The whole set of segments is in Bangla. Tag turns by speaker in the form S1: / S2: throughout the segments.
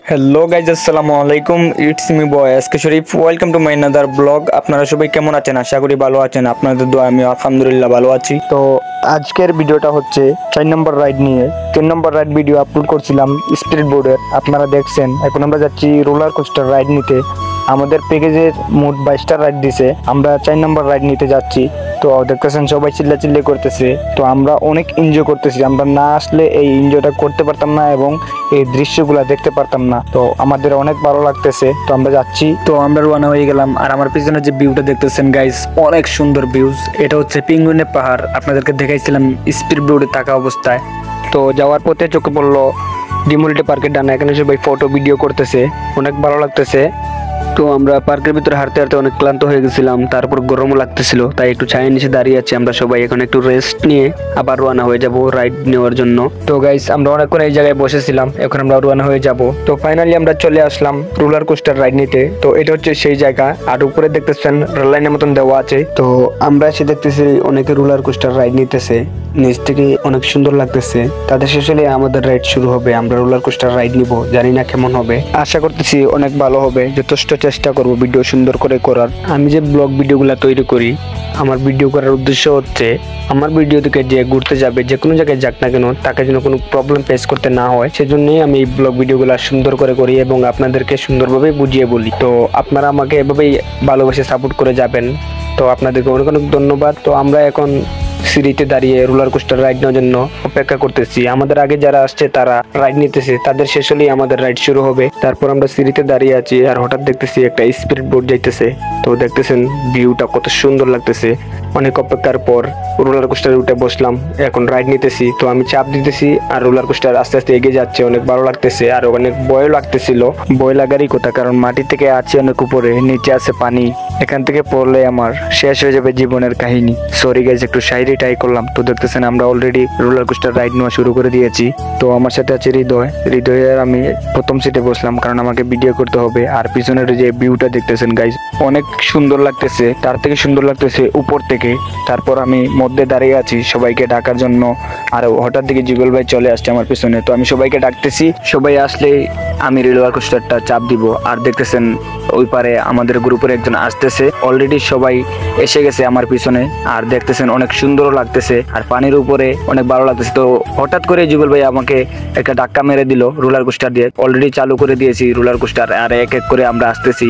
S1: হ্যালো গাইজ, আসসালামু আলাইকুম। It's me boy SK Sharif. Welcome to my another blog. আপনারা সবাই কেমন আছেন? আশা করি ভালো আছেন। আপনাদের দোয়া আমি আলহামদুলিল্লাহ ভালো আছি। তো আজকের ভিডিওটা হচ্ছে 4 নম্বর রাইড নিয়ে। 3 নম্বর রাইড ভিডিও আপলোড করছিলাম স্পিড বোর্ডের, আপনারা দেখছেন। এখন আমরা যাচ্ছি রোলার কোস্টার রাইড নিতে। আমাদের প্যাকেজের মোট 22টা রাইড দিছে, আমরা 4 নম্বর রাইড নিতে যাচ্ছি। তো দেখতেছেন সবাই চিল্লাচিল্লি করতেছে, তো আমরা অনেক এনজয় করতেছি। আমরা না আসলে এই এনজয়টা করতে পারতাম না এবং এই দৃশ্যগুলো দেখতে পারতাম না। তো আমাদের অনেক ভালো লাগতেছে, তো আমরা যাচ্ছি। তো আমরা রওনা হয়ে গেলাম। আর আমার পিছনে যে ভিউটা দেখতেছেন গাইস, অনেক সুন্দর ভিউজ। এটা হচ্ছে পেঙ্গুইনের পাহাড়, আপনাদেরকে দেখাইছিলাম স্পিড বোর্ডে থাকা অবস্থায়। তো যাওয়ার পথে চোখে পড়লো ডিমোলিটি পার্কের ডানা, এখানে সবাই ফটো ভিডিও করতেছে, অনেক ভালো লাগতেছে। তো আমরা পার্কের ভিতরে হাঁটতে হাঁটতে অনেক ক্লান্ত হয়ে গেছিলাম, তারপর গরমও লাগতেছিল, তাই একটু ছায়ের নিচে দাঁড়িয়ে আছি আমরা সবাই। এখন একটু রেস্ট নিয়ে আবার রওনা হয়ে যাব রাইড নেওয়ার জন্য। তো গাইস, আমরা অনেকক্ষণ এই জায়গায় বসেছিলাম, এখন আমরা রওনা হয়ে যাব। তো ফাইনালি আমরা চলে আসলাম রোলার কোস্টার রাইড নিতে। তো এটা হচ্ছে সেই জায়গা, আর উপরে দেখতেছেন রেল লাইনের মতন দেওয়া আছে। তো আমরা এসে দেখতেছি অনেকে রোলার কোস্টার রাইড নিতেছে, নিচ থেকে অনেক সুন্দর লাগতেছে। তাদের শেষ হলে আমাদের রাইড শুরু হবে। আমরা রোলার কোস্টার রাইড নিব, জানি না কেমন হবে, আশা করতেছি অনেক ভালো হবে। যথেষ্ট চেষ্টা করব ভিডিও সুন্দর করে করার। আমি যে ব্লগ ভিডিওগুলো তৈরি করি, আমার ভিডিও করার উদ্দেশ্য হচ্ছে আমার ভিডিও থেকে যে ঘুরতে যাবে, যে কোনো জায়গায় যাক না কেন, তাকে যেন কোনো প্রবলেম ফেস করতে না হয়, সেজন্যই আমি এই ব্লগ ভিডিওগুলো সুন্দর করে করি এবং আপনাদেরকে সুন্দরভাবে বুঝিয়ে বলি। তো আপনারা আমাকে এভাবেই ভালোবেসে সাপোর্ট করে যাবেন। তো আপনাদেরকে অনেক অনেক ধন্যবাদ। তো আমরা এখন সিঁড়িতে দাঁড়িয়ে রোলার কোস্টার রাইড নেওয়ার জন্য অপেক্ষা করতেছি। আমাদের আগে যারা আসছে তারা রাইড নিতেছে, তাদের শেষ হলেই আমাদের রাইড শুরু হবে। তারপর আমরা সিঁড়িতে দাঁড়িয়ে আছি, আর হঠাৎ দেখতেছি একটা স্পিড বোট যাইতেছে। তো দেখতেছেন ভিউটা কত সুন্দর লাগতেছে। অনেক অপেক্ষার পর রোলার কোস্টারে উঠে বসলাম, এখন রাইড নিতেছি। তো আমি চাপ দিতেছি আর রোলার কোস্টার আস্তে আস্তে এগিয়ে যাচ্ছে, অনেক ভালো লাগতেছে। আর অনেক ভয় লাগতেছিল, ভয় লাগারই কথা, কারণ মাটি থেকে আছে অনেক উপরে, নিচে আছে পানি। এখান থেকে পড়লে আমার শেষ হয়ে যাবে জীবনের কাহিনী। সরি গাইজ, একটু শায়রি ট্রাই করলাম। তো দেখতেছেন আমরা অলরেডি রোলার কোস্টার রাইড নেওয়া শুরু করে দিয়েছি। তো আমার সাথে আছে হৃদয়ের আমি প্রথম সিটে বসলাম, কারণ আমাকে ভিডিও করতে হবে। আর পিছনের যে ভিউটা দেখতেছেন গাইজ, অনেক সুন্দর লাগতেছে। তার থেকে সুন্দর লাগতেছে উপর থেকে। তারপর আমি মধ্যে দাঁড়িয়ে আছি সবাইকে ডাকার জন্য, আর হঠাৎ দিকে জিগল ভাই চলে আসছে আমার পিছনে। তো আমি সবাইকে ডাকতেছি, সবাই আসলে আমি রোলার কোস্টারটা চাপ দিব। আর দেখতেছেন ওই পারে আমাদের গ্রুপের একজন আসতেছে, অলরেডি সবাই এসে গেছে আমার পিছনে। আর দেখতেছেন অনেক সুন্দরও লাগতেছে, আর পানির উপরে অনেক ভালো লাগতেছে। তো হঠাৎ করে জুগল ভাই আমাকে একটা ধাক্কা মেরে দিল রোলার কোস্টার দিয়ে। অলরেডি চালু করে দিয়েছি রোলার কোস্টার, আর এক এক করে আমরা আসতেছি,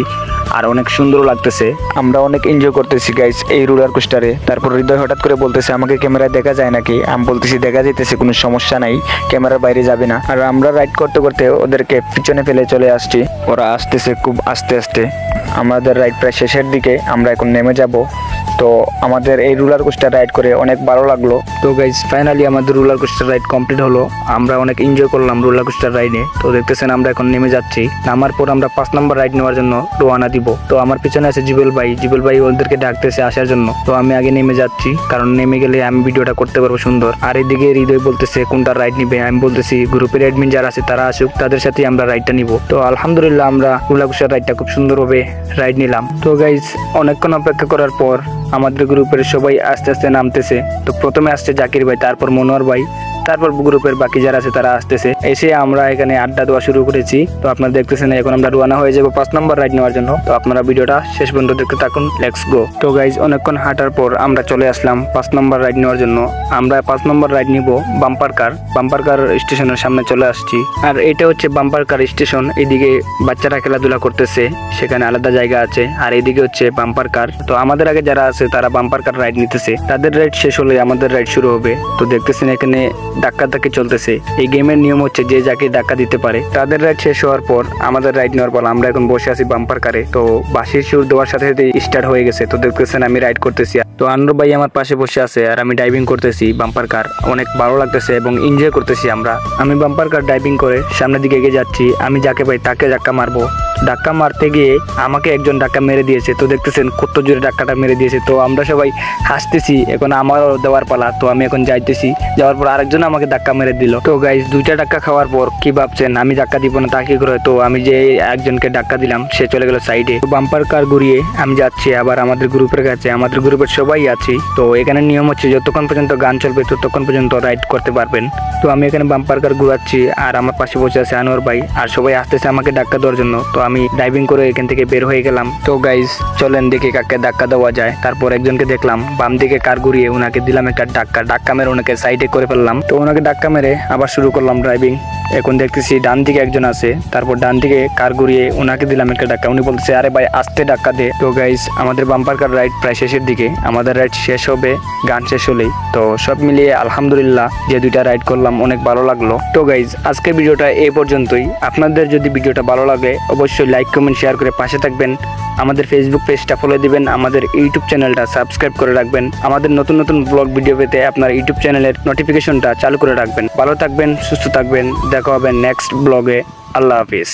S1: আর অনেক সুন্দর লাগতেছে। আমরা অনেক এনজয় করতেছি গাইস এই রোলার কোস্টারে। তারপর হৃদয় হঠাৎ করে বলতেছে আমাকে ক্যামেরায় দেখা যায় নাকি? আমি বলতেছি দেখা যাইতেছে, কোনো সমস্যা নাই, ক্যামেরার বাইরে যাবে না। আর আমরা রাইড করতে করতে ওদেরকে পিছনে ফেলে চলে আসছি, ওরা আসতেছে খুব আস্তে আস্তে। আমাদের রাইড প্রায় শেষের দিকে, আমরা এখন নেমে যাব। তো আমাদের এই রোলার কোস্টার রাইড করে অনেক ভালো লাগলো। তো গাইস, ফাইনালি আমাদের রোলার কোস্টার রাইড কমপ্লিট হলো। আমরা অনেক এনজয় করলাম রোলার কোস্টার রাইডে। তো দেখতেছেন আমরা এখন নেমে যাচ্ছি। নামার পর আমরা 5 নম্বর রাইড নেওয়ার জন্য রওনা দিব। তো আমার পিছনে আছে জিবল ভাই ওদেরকে ডাকতেছে আসার জন্য। তো আমি আগে নেমে যাচ্ছি, কারণ নেমে গেলে আমি ভিডিওটা করতে পারবো সুন্দর। আর এদিকে হৃদয় বলতেছে কোনটা রাইড নিবে। আমি বলতেছি গ্রুপের অ্যাডমিন যারা আছে তারা আসুক, তাদের সাথে আমরা রাইডটা নিব। তো আলহামদুলিল্লাহ আমরা রোলার কোস্টার রাইডটা খুব সুন্দরভাবে রাইড নিলাম। তো গাইস, অনেকক্ষণ অপেক্ষা করার পর আমাদের গ্রুপের সবাই আস্তে আস্তে নামতেছে। তো প্রথমে আসছে জাকির ভাই, তারপর মনোয়ার ভাই, তারপর গ্রুপের বাকি যারা আছে তারা আসতেছে। এসে আমরা এখানে আড্ডা দেওয়া শুরু করেছি। তো আপনারা দেখতেছেন এখন আমরা রওনা হয়ে যাবো 5 নম্বর রাইড নেওয়ার জন্য। তো আপনারা ভিডিওটা শেষ পর্যন্ত দেখতে থাকুন, লেটস গো। তো গাইজ, অনেকক্ষণ হাঁটার পর আমরা চলে আসলাম 5 নম্বর রাইড নেওয়ার জন্য। আমরা 5 নম্বর রাইড নিব বাম্পার কার স্টেশনের সামনে চলে আসছি। আর এটা হচ্ছে বাম্পার কার স্টেশন। এদিকে বাচ্চারা খেলাধুলা করতেছে, সেখানে আলাদা জায়গা আছে। আর এদিকে হচ্ছে বাম্পার কার। তো আমাদের আগে যারা আছে তারা বাম্পার কার রাইড নিতেছে, তাদের রাইড শেষ হলে আমাদের রাইড শুরু হবে। তো দেখতেছেন এখানে ধাক্কি চলতেছে। এই গেমের নিয়ম হচ্ছে যে যাকে ধাক্কা দিতে পারে। তাদের রাইড শেষ হওয়ার পর আমাদের রাইড নেওয়ার পর আমরা এখন বসে আছি বাম্পার কারে। তো বাঁশির সুর দেওয়ার সাথে সাথে স্টার্ট হয়ে গেছে। তো দেখতেছেন আমি রাইড করতেছি, তো আনরু ভাই আমার পাশে বসে আছে, আর আমি ড্রাইভিং করতেছি বাম্পার কার। অনেক ভালো লাগতেছে এবং এনজয় করতেছি আমরা। আমি বাম্পার কার ড্রাইভিং করে সামনের দিকে এগিয়ে যাচ্ছি। আমি যাকে পাই তাকে ধাক্কা মারবো। ধাক্কা মারতে গিয়ে আমাকে একজন ধাক্কা মেরে দিয়েছে। তো দেখতেছেন কত জোরে ধাক্কাটা মেরে দিয়েছে। তো আমরা সবাই হাসতেছি, এখন আমারও দেওয়ার পালা। তো আমি এখন যাইতেছি, যাওয়ার পর আরেকজন আমাকে ধাক্কা মেরে দিল। তো গাইজ 2টা ধাক্কা খাওয়ার পর কি ভাবছেন আমি ধাক্কা দিব না তা কি করে? তো আমি যে একজনকে ধাক্কা দিলাম সে চলে গেল সাইডে। বাম্পার কার ঘুরিয়ে আমি যাচ্ছি আবার আমাদের গ্রুপের কাছে। আমাদের গ্রুপের সবাই আছি। তো এখানে নিয়ম হচ্ছে যতক্ষণ পর্যন্ত গান চলবে ততক্ষণ পর্যন্ত রাইড করতে পারবেন। তো আমি এখানে বাম্পার কার ঘুরাচ্ছি আর আমার পাশে বসে আছে আনোয়ার ভাই, আর সবাই আসতেছে আমাকে ধাক্কা দেওয়ার জন্য। তো আমি ড্রাইভিং করে এখান থেকে বের হয়ে গেলাম। তো গাইজ চলেন দেখি কাকে ধাক্কা দেওয়া যায়। তারপর একজনকে দেখলাম বাম দিকে কার ঘুরিয়ে ওনাকে দিলাম একটা ধাক্কা মেরে ওনাকে সাইডে করে ফেললাম। তো ওনাকে ধাক্কা মেরে আবার শুরু করলাম ড্রাইভিং। এখন দেখতেছি ডান দিকে একজন আছে, তারপর ডান দিকে কার ঘুরিয়ে ওনাকে দিলাম একটা ধাক্কা। উনি বলতেছে আরে ভাই আস্তে ধাক্কা দে। তো গাইজ আমাদের বাম্পার কার রাইড প্রায় শেষের দিকে। আমাদের রাইড শেষ হবে গান শেষ হলেই। তো সব মিলিয়ে আলহামদুলিল্লাহ যে 2টা রাইড করলাম অনেক ভালো লাগলো। তো গাইজ আজকের ভিডিওটা এই পর্যন্তই। আপনাদের যদি ভিডিওটা ভালো লাগে অবশ্যই লাইক কমেন্ট শেয়ার করে পাশে থাকবেন। আমাদের ফেসবুক পেজটা ফলো দিবেন, আমাদের ইউটিউব চ্যানেলটা সাবস্ক্রাইব করে রাখবেন। আমাদের নতুন নতুন ব্লগ ভিডিও পেতে আপনার ইউটিউব চ্যানেলের নোটিফিকেশনটা চালু করে রাখবেন। ভালো থাকবেন, সুস্থ থাকবেন। দেখা হবে নেক্সট ব্লগে। আল্লাহ হাফিজ।